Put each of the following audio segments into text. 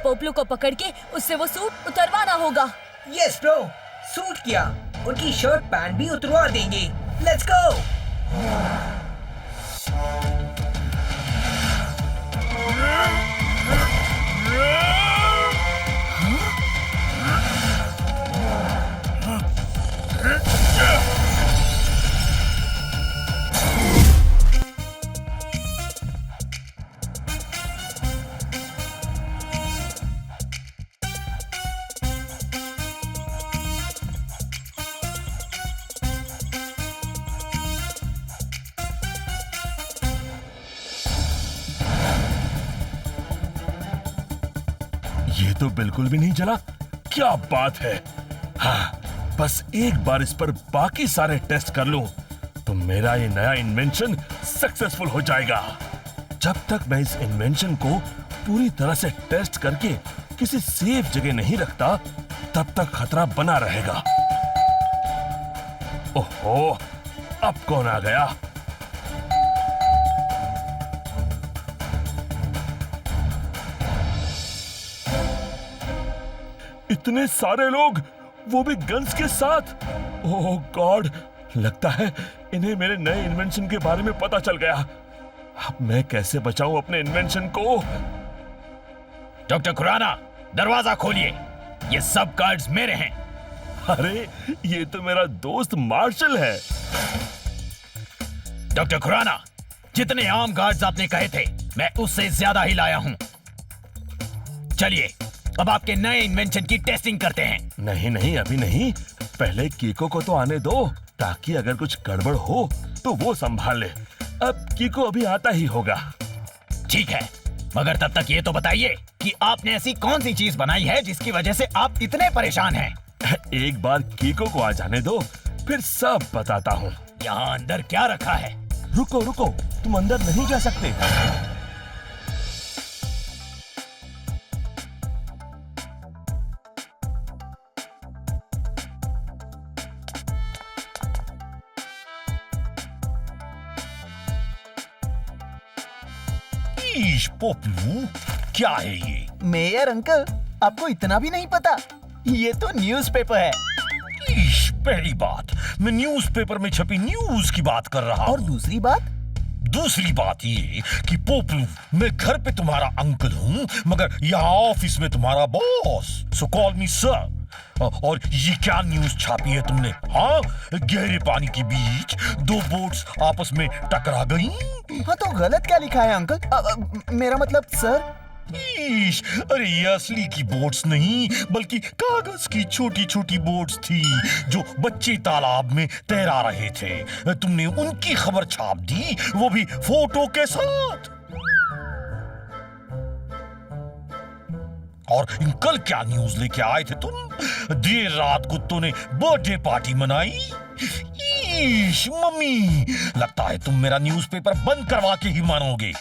पोपलू को पकड़ के उससे वो सूट उतरवाना होगा। यस ब्रो, सूट क्या, उनकी शर्ट पैंट भी उतरवा देंगे। लेट्स गो। ये तो बिल्कुल भी नहीं जला। क्या बात है। हाँ, बस एक बार इस पर बाकी सारे टेस्ट कर लूं तो मेरा ये नया इन्वेंशन सक्सेसफुल हो जाएगा। जब तक मैं इस इन्वेंशन को पूरी तरह से टेस्ट करके किसी सेफ जगह नहीं रखता तब तक खतरा बना रहेगा। ओहो, अब कौन आ गया? इतने सारे लोग, वो भी गन्स के साथ। ओह गॉड, लगता है इन्हें मेरे नए इन्वेंशन के बारे में पता चल गया। अब मैं कैसे बचाऊं अपने इन्वेंशन को? डॉक्टर खुराना, दरवाजा खोलिए, ये सब गार्ड्स मेरे हैं। अरे, ये तो मेरा दोस्त मार्शल है। डॉक्टर खुराना, जितने आम गार्ड्स आपने कहे थे मैं उससे ज्यादा ही लाया हूं। चलिए अब आपके नए इन्वेंशन की टेस्टिंग करते हैं। नहीं नहीं, अभी नहीं, पहले कीको को तो आने दो ताकि अगर कुछ गड़बड़ हो तो वो संभाल ले। अब कीको अभी आता ही होगा। ठीक है, मगर तब तक ये तो बताइए कि आपने ऐसी कौन सी चीज बनाई है जिसकी वजह से आप इतने परेशान हैं? एक बार कीको को आ जाने दो, फिर सब बताता हूँ। यहाँ अंदर क्या रखा है? रुको रुको, तुम अंदर नहीं जा सकते। पोपलू, क्या है ये? मेयर अंकल, आपको इतना भी नहीं पता? ये तो न्यूज़पेपर है। पहली बात, मैं न्यूज़पेपर में छपी न्यूज की बात कर रहा हूँ। और दूसरी बात? दूसरी बात ये कि पोपलू, मैं घर पे तुम्हारा अंकल हूँ मगर यहाँ ऑफिस में तुम्हारा बॉस। सो कॉल मी सर। और ये क्या न्यूज छापी है तुमने? हाँ, गहरे पानी के बीच दो बोट्स आपस में टकरा गई। हाँ तो गलत क्या लिखा है अंकल? मेरा मतलब सर। अरे ये असली की बोट्स नहीं बल्कि कागज की छोटी छोटी बोट्स थी जो बच्चे तालाब में तैरा रहे थे। तुमने उनकी खबर छाप दी, वो भी फोटो के साथ। और कल क्या न्यूज लेके आए थे तुम? देर रात कुत्तों ने बर्थडे पार्टी मनाई। मम्मी, लगता है तुम मेरा न्यूज़पेपर बंद करवा के ही मानोगे।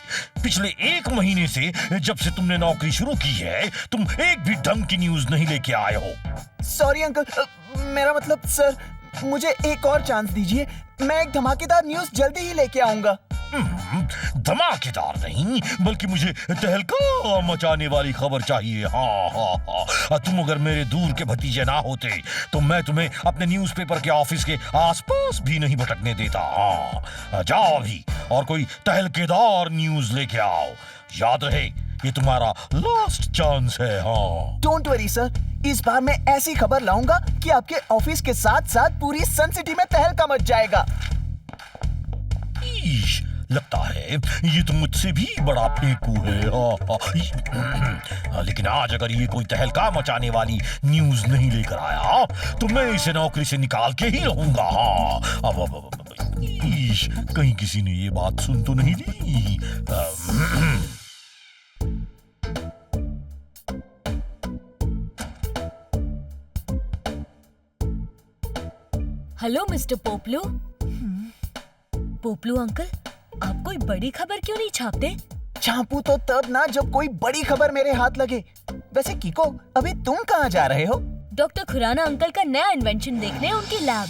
पिछले 1 महीने से जब से तुमने नौकरी शुरू की है तुम एक भी ढंग की न्यूज नहीं लेके आए हो। सॉरी अंकल, मेरा मतलब सर, मुझे एक और चांस दीजिए। मैं एक धमाकेदार न्यूज जल्दी ही लेके आऊंगा। धमाकेदार नहीं बल्कि मुझे तहलका मचाने वाली खबर चाहिए। हाँ हाँ हाँ, तुम अगर मेरे दूर के भतीजे ना होते तो मैं तुम्हें अपने न्यूज़पेपर के ऑफिस के आसपास भी नहीं भटकने देता। हाँ, जाओ अभी और कोई तहलकेदार न्यूज लेके आओ। याद रहे, ये तुम्हारा लास्ट चांस है। हाँ, डोंट वरी सर, इस बार मैं ऐसी खबर लाऊंगा कि आपके ऑफिस के साथ साथ पूरी सन सिटी में तहलका मच जाएगा। लगता है ये तो मुझसे भी बड़ा फेंकू है। लेकिन आज अगर ये कोई तहलका मचाने वाली न्यूज नहीं लेकर आया तो मैं इसे नौकरी से निकाल के ही रहूंगा। अब कहीं किसी ने ये बात सुन तो नहीं ली? Hello mister Poplu. Poplu uncle, आप कोई बड़ी खबर क्यों नहीं छापते? छापू तो तब ना जब कोई बड़ी खबर मेरे हाथ लगे। वैसे कीको, अभी तुम कहाँ जा रहे हो? डॉक्टर खुराना अंकल का नया इन्वेंशन देखने उनकी लैब।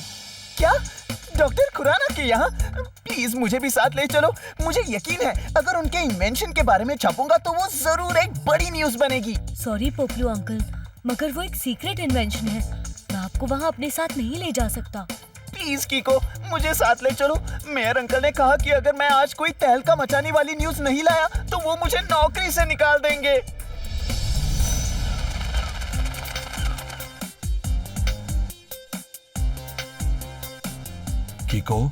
क्या? डॉक्टर खुराना के यहाँ। प्लीज मुझे भी साथ ले चलो। मुझे यकीन है अगर उनके इन्वेंशन के बारे में छापूंगा तो वो जरूर एक बड़ी न्यूज बनेगी। सॉरी पोपलू अंकल, मगर वो एक सीक्रेट इन्वेंशन है। मैं आपको वहाँ अपने साथ नहीं ले जा सकता। प्लीज कीको, मुझे साथ ले चलो। मेयर अंकल ने कहा कि अगर मैं आज कोई तहलका मचाने वाली न्यूज नहीं लाया तो वो मुझे नौकरी से निकाल देंगे। कीको,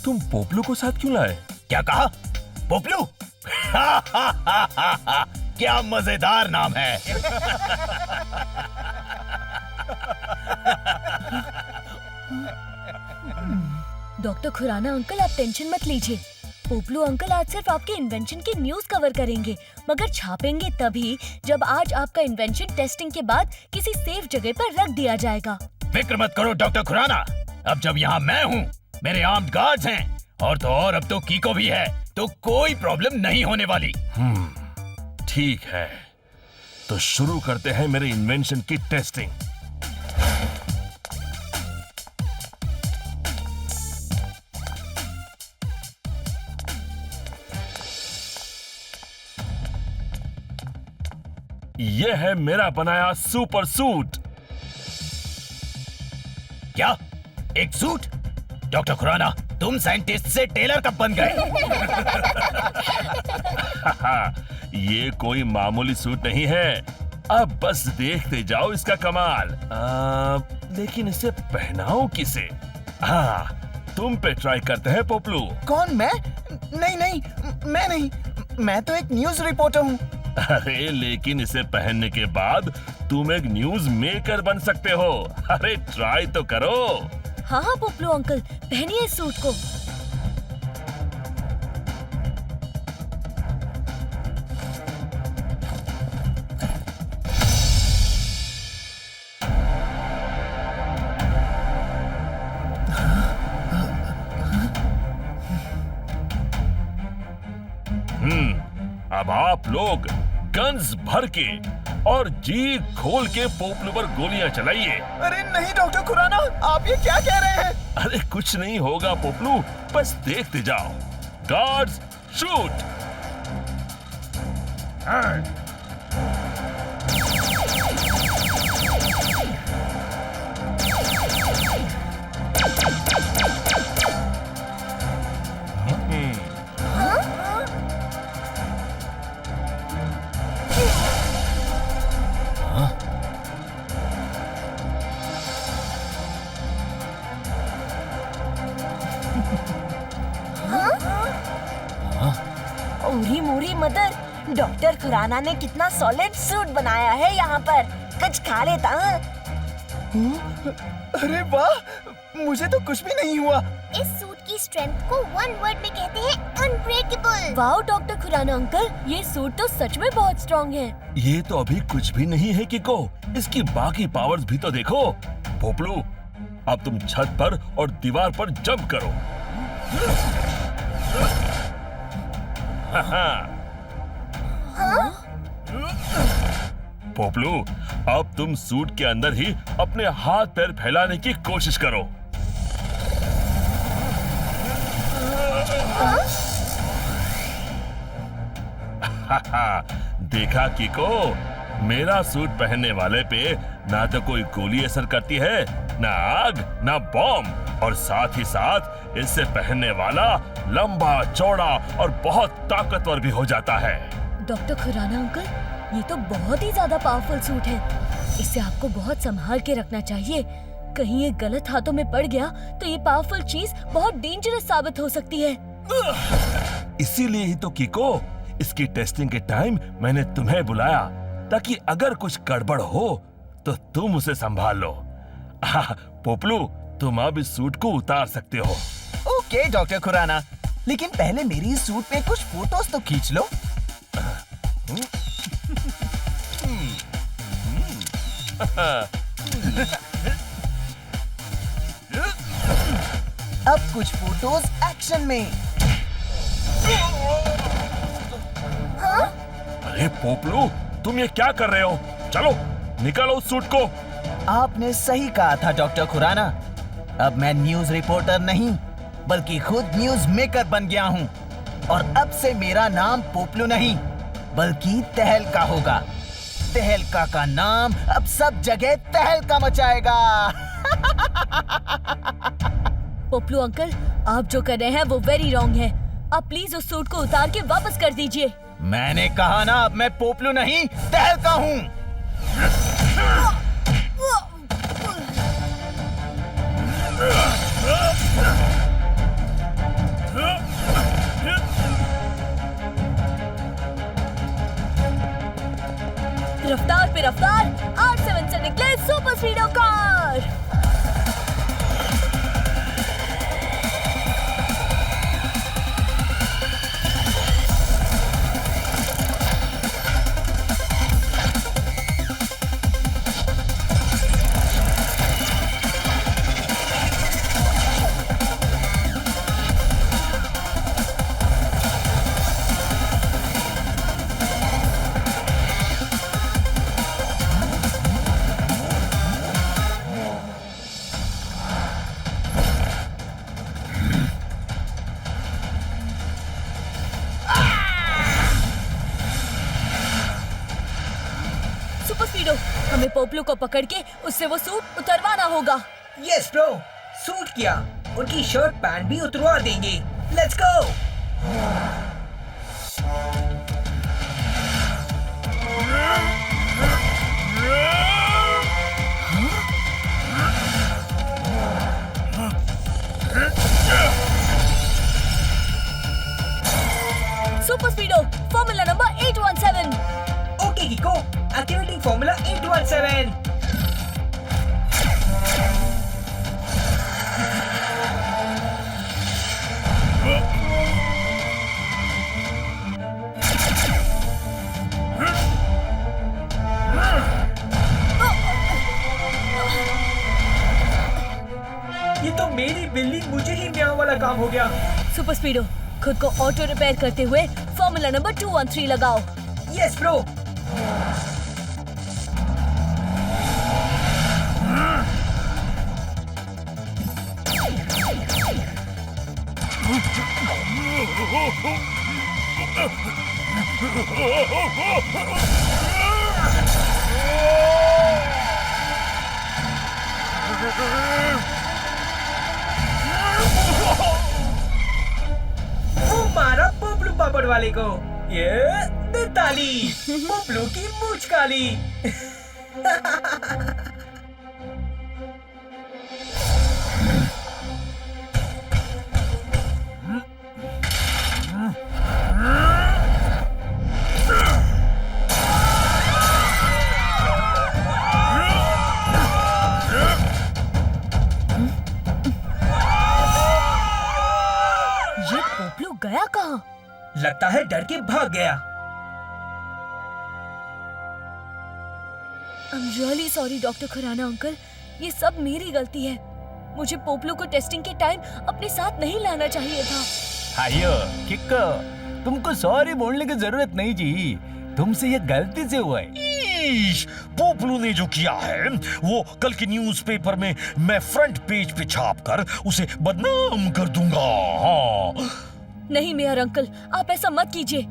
तुम पोपलू को साथ क्यों लाए? क्या कहा? पोपलू? क्या मजेदार नाम है। डॉक्टर खुराना अंकल, आप टेंशन मत लीजिए। पोपलू अंकल आज सिर्फ आपके इन्वेंशन की न्यूज कवर करेंगे, मगर छापेंगे तभी जब आज आपका इन्वेंशन टेस्टिंग के बाद किसी सेफ जगह पर रख दिया जाएगा। फिक्र मत करो डॉक्टर खुराना, अब जब यहाँ मैं हूँ, मेरे आर्म्ड गार्ड्स हैं, और तो और अब तो कीको भी है, तो कोई प्रॉब्लम नहीं होने वाली। ठीक है, तो शुरू करते हैं मेरे इन्वेंशन की टेस्टिंग। यह है मेरा बनाया सुपर सूट। क्या? एक सूट? डॉक्टर खुराना, तुम साइंटिस्ट से टेलर कब बन गए? ये कोई मामूली सूट नहीं है। अब बस देखते जाओ इसका कमाल। लेकिन इसे पहनाओ किसे? हाँ, तुम पे ट्राई करते हैं पोपलू। कौन, मैं? नहीं नहीं, मैं नहीं। मैं तो एक न्यूज रिपोर्टर हूँ। अरे लेकिन इसे पहनने के बाद तुम एक न्यूज मेकर बन सकते हो। अरे ट्राई तो करो। हाँ हाँ पोपलू अंकल, पहनिए इस सूट को। अब आप लोग गन्स भर के और जी खोल के पोपलू पर गोलियां चलाइए। अरे नहीं डॉक्टर खुराना, आप ये क्या कह रहे हैं? अरे कुछ नहीं होगा पोपलू, बस देखते जाओ। Guards shoot. ओरी मोरी मदर, डॉक्टर खुराना ने कितना सॉलिड सूट बनाया है यहाँ पर। कुछ खा लेता। अरे वाह, मुझे तो कुछ भी नहीं हुआ। इस सूट की स्ट्रेंथ को वन वर्ड में कहते हैं unbreakable. Wow doctor Khurana uncle, ये सूट तो सच में बहुत स्ट्रॉन्ग है। ये तो अभी कुछ भी नहीं है कीको, इसकी बाकी पावर्स भी तो देखो। पोपलू, अब तुम छत पर और दीवार पर जंप करो। पोपलू, अब तुम सूट के अंदर ही अपने हाथ पैर फैलाने की कोशिश करो। देखा कीको, मेरा सूट पहनने वाले पे ना तो कोई गोली असर करती है, ना आग, ना बॉम्ब, और साथ ही साथ इससे पहनने वाला लंबा चौड़ा और बहुत ताकतवर भी हो जाता है। डॉक्टर खुराना अंकल, ये तो बहुत ही ज्यादा पावरफुल सूट है। इसे आपको बहुत संभाल के रखना चाहिए। कहीं ये गलत हाथों में पड़ गया तो ये पावरफुल चीज बहुत डेंजरस साबित हो सकती है। इसीलिए ही तो कीको, इसकी टेस्टिंग के टाइम मैंने तुम्हें बुलाया, ताकि अगर कुछ गड़बड़ हो तो तुम उसे संभाल लो। पोपलू, तुम अब इस सूट को उतार सकते हो। ओके डॉक्टर खुराना, लेकिन पहले मेरी इस सूट में कुछ फोटोज तो खींच लो। अब कुछ फोटोज एक्शन में। अरे पोपलू, तुम ये क्या कर रहे हो? चलो निकालो उस सूट को। आपने सही कहा था डॉक्टर खुराना, अब मैं न्यूज रिपोर्टर नहीं बल्कि खुद न्यूज मेकर बन गया हूँ और अब से मेरा नाम पोपलू नहीं बल्कि तहलका होगा। तहलका का नाम अब सब जगह तहलका मचाएगा। पोपलू अंकल, आप जो कर रहे हैं वो वेरी रॉन्ग है। आप प्लीज उस सूट को उतार के वापस कर दीजिए। मैंने कहा ना अब मैं पोपलू नहीं तहलका हूँ। रफ्तार पे रफ्तार, R7 से निकले सुपर स्पीडो कार। सुपर स्पीडो, हमें पोपलू को पकड़ के उससे वो सूट उतरवाना होगा। यस ब्रो, सूट किया, उनकी शर्ट पैंट भी उतरवा देंगे। Let's go. Super Speedo, formula number 817। Okay Kicko, activating formula 817। ये तो मेरी बिल्ली मुझे ही म्याऊं वाला काम हो गया। सुपर स्पीडो, खुद को ऑटो रिपेयर करते हुए फॉर्मूला नंबर 213 लगाओ। Yes bro. वो मारा पोपलू पापड़ वाले को। ये दे ताली, पोपलू की मूंछ काली। ये पोपलू गया कहाँ? लगता है डर के भाग गया। I'm really sorry doctor Khurana uncle, ये सब मेरी गलती है। मुझे पोपलू को टेस्टिंग के टाइम अपने साथ नहीं लाना चाहिए था। आयो किक्को, तुमको सॉरी बोलने की जरूरत नहीं जी, तुमसे ये गलती से हुआ है। ईश, पोपलू ने जो किया है वो कल के न्यूज़पेपर में मैं फ्रंट पेज पे छाप कर उसे बदनाम कर दूंगा। हाँ। नहीं मेयर अंकल, आप ऐसा मत कीजिए।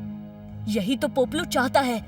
यही तो पोपलू चाहता है,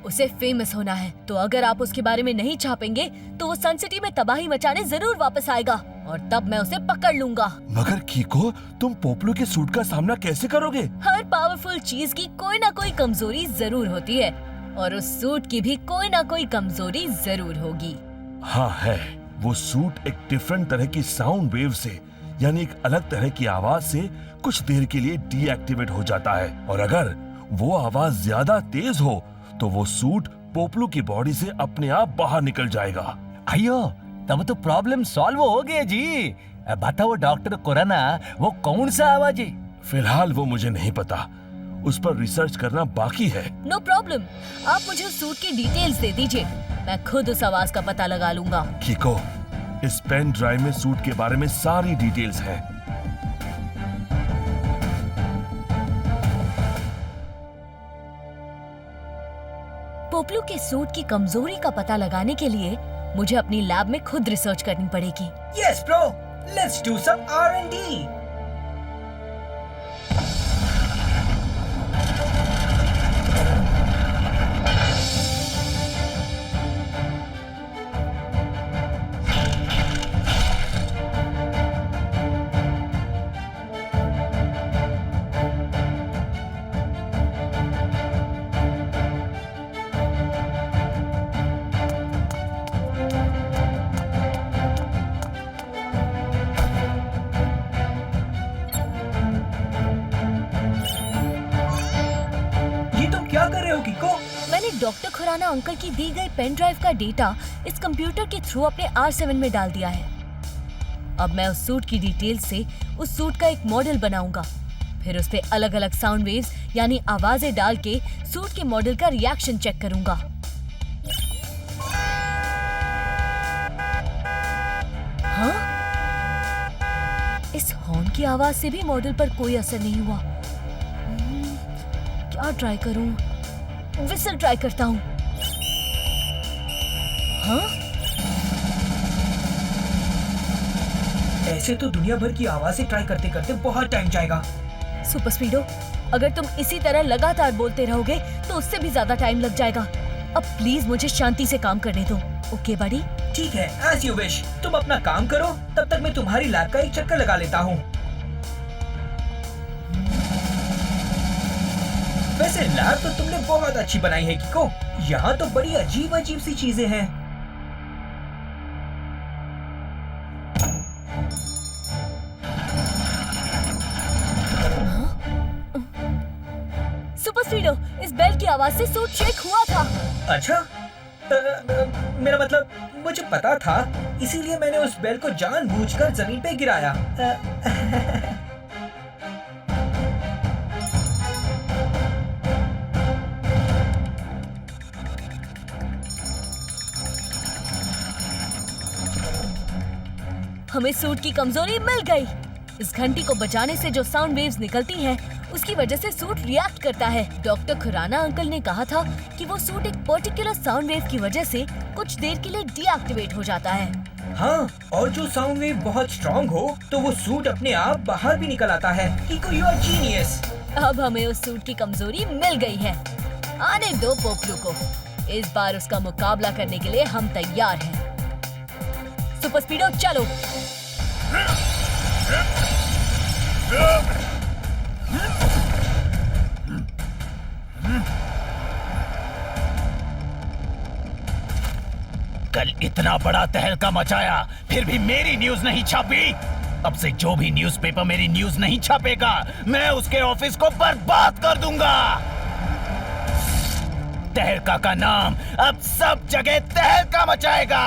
उसे फेमस होना है। तो अगर आप उसके बारे में नहीं छापेंगे तो वो सन सिटी में तबाही मचाने जरूर वापस आएगा और तब मैं उसे पकड़ लूंगा। मगर कीको, तुम पोपलू के सूट का सामना कैसे करोगे? हर पावरफुल चीज की कोई ना कोई कमजोरी जरूर होती है और उस सूट की भी कोई ना कोई कमजोरी जरूर होगी। हाँ है, वो सूट एक डिफरेंट तरह की साउंड वेव से, यानी एक अलग तरह की आवाज से कुछ देर के लिए डीएक्टिवेट हो जाता है और अगर वो आवाज ज्यादा तेज हो तो वो सूट पोपलू की बॉडी से अपने आप बाहर निकल जाएगा। आयो, तब तो प्रॉब्लम सॉल्व हो गया जी। बताओ डॉक्टर कोराना, वो कौन सा आवाज है? फिलहाल वो मुझे नहीं पता, उस पर रिसर्च करना बाकी है। नो प्रॉब्लम, आप मुझे उस सूट की डिटेल्स दे दीजिए, मैं खुद उस आवाज का पता लगा लूंगा। कीको, इस पेन ड्राइव में सूट के बारे में सारी डिटेल्स हैं। पोपलू के सूट की कमजोरी का पता लगाने के लिए मुझे अपनी लैब में खुद रिसर्च करनी पड़ेगी। Yes bro, let's do some R&D। क्या कर रहे हो किको? मैंने डॉक्टर खुराना अंकल की दी गई पेन ड्राइव का डेटा इस कंप्यूटर के थ्रू अपने R7 में डाल दिया है। अब मैं उस सूट की डिटेल से उस सूट का एक मॉडल बनाऊंगा, फिर उस पे अलग अलग साउंड वेव्स यानी आवाजें डाल के सूट के मॉडल का रिएक्शन चेक करूंगा। हाँ? इस हॉर्न की आवाज से भी मॉडल पर कोई असर नहीं हुआ। क्या ट्राई करूं? विसल ट्राई करता हूं। हाँ? ऐसे तो दुनिया भर की आवाजें ट्राई करते करते बहुत टाइम जाएगा। सुपर स्पीडो, अगर तुम इसी तरह लगातार बोलते रहोगे तो उससे भी ज्यादा टाइम लग जाएगा। अब प्लीज मुझे शांति से काम करने दो। ओके बड़ी? ठीक है, एज यू विश। तुम अपना काम करो, तब तक मैं तुम्हारी लैब का एक चक्कर लगा लेता हूँ। वैसे लैब तो तुमने बहुत अच्छी बनाई है किको। यहाँ तो बड़ी अजीब अजीब सी चीजें हैं। सुपर स्पीडो, इस बेल की आवाज से सूट शेक हुआ था। अच्छा, मेरा मतलब मुझे पता था, इसीलिए मैंने उस बेल को जानबूझकर जमीन पे गिराया। हमें सूट की कमजोरी मिल गई। इस घंटी को बजाने से जो साउंड वेव्स निकलती हैं, उसकी वजह से सूट रिएक्ट करता है। डॉक्टर खुराना अंकल ने कहा था कि वो सूट एक पर्टिकुलर साउंड वेव की वजह से कुछ देर के लिए डीएक्टिवेट हो जाता है। हाँ, और जो साउंड वेव बहुत स्ट्रॉन्ग हो तो वो सूट अपने आप बाहर भी निकल आता है। किको, यू आर जीनियस। अब हमें उस सूट की कमजोरी मिल गई है। आने दो पोपलू को। इस बार उसका मुकाबला करने के लिए हम तैयार हैं। सुपर स्पीडो, चलो। कल इतना बड़ा तहलका मचाया, फिर भी मेरी न्यूज नहीं छापी। अब से जो भी न्यूज़पेपर मेरी न्यूज नहीं छापेगा, मैं उसके ऑफिस को बर्बाद कर दूंगा। तहलका का नाम अब सब जगह तहलका मचाएगा।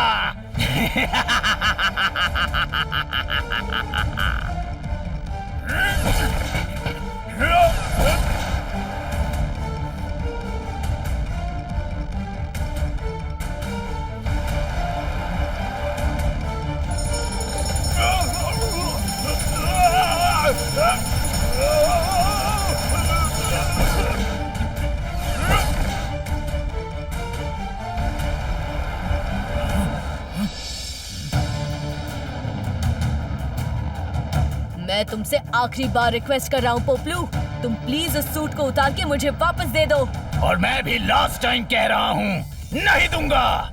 मैं तुमसे आखिरी बार रिक्वेस्ट कर रहा हूँ पोपलू, तुम प्लीज उस सूट को उतार के मुझे वापस दे दो। और मैं भी लास्ट टाइम कह रहा हूँ, नहीं दूंगा।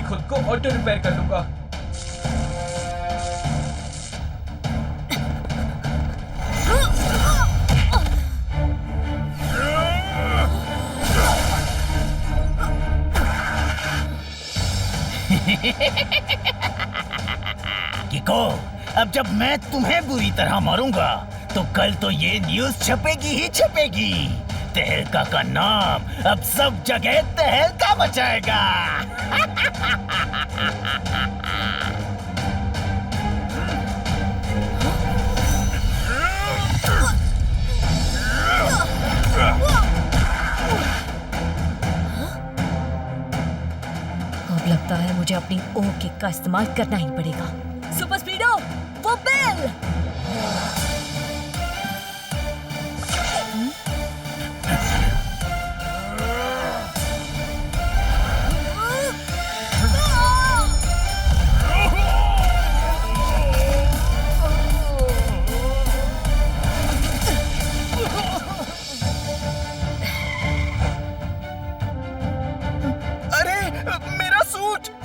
खुद को ऑटो रिपेयर कर लूंगा। किको, अब जब मैं तुम्हें बुरी तरह मारूंगा तो कल तो ये न्यूज़ छपेगी ही छपेगी। तहलका का नाम अब सब जगह तहलका मचाएगा। अब लगता है मुझे अपनी ओ किक का इस्तेमाल करना ही पड़ेगा। सुपर स्पीडो, वो बेल!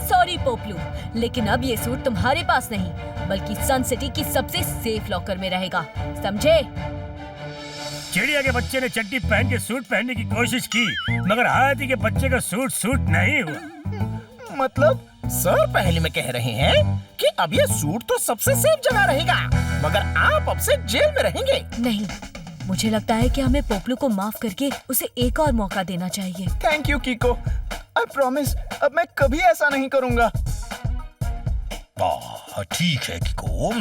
सॉरी पोपलू, लेकिन अब ये सूट तुम्हारे पास नहीं बल्कि सन सिटी की सबसे सेफ लॉकर में रहेगा, समझे? चिड़िया के बच्चे ने चड्डी पहन के सूट पहनने की कोशिश की, मगर हाथी के बच्चे का सूट नहीं हुआ। मतलब सर पहले में कह रहे हैं कि अब ये सूट तो सबसे सेफ जगह रहेगा, मगर आप अब से जेल में रहेंगे। नहीं, मुझे लगता है कि हमें पोपलू को माफ करके उसे एक और मौका देना चाहिए। थैंक यू कीको, आई प्रॉमिस अब मैं कभी ऐसा नहीं करूंगा। ठीक है किको,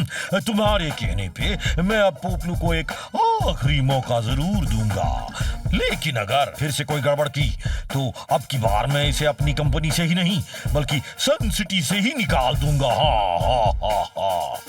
तुम्हारे कहने पे मैं अब पोपलू को एक आखिरी मौका जरूर दूंगा, लेकिन अगर फिर से कोई गड़बड़ की तो अब की बार मैं इसे अपनी कंपनी से ही नहीं बल्कि सन सिटी से ही निकाल दूंगा। हाँ हाँ हाँ हाँ।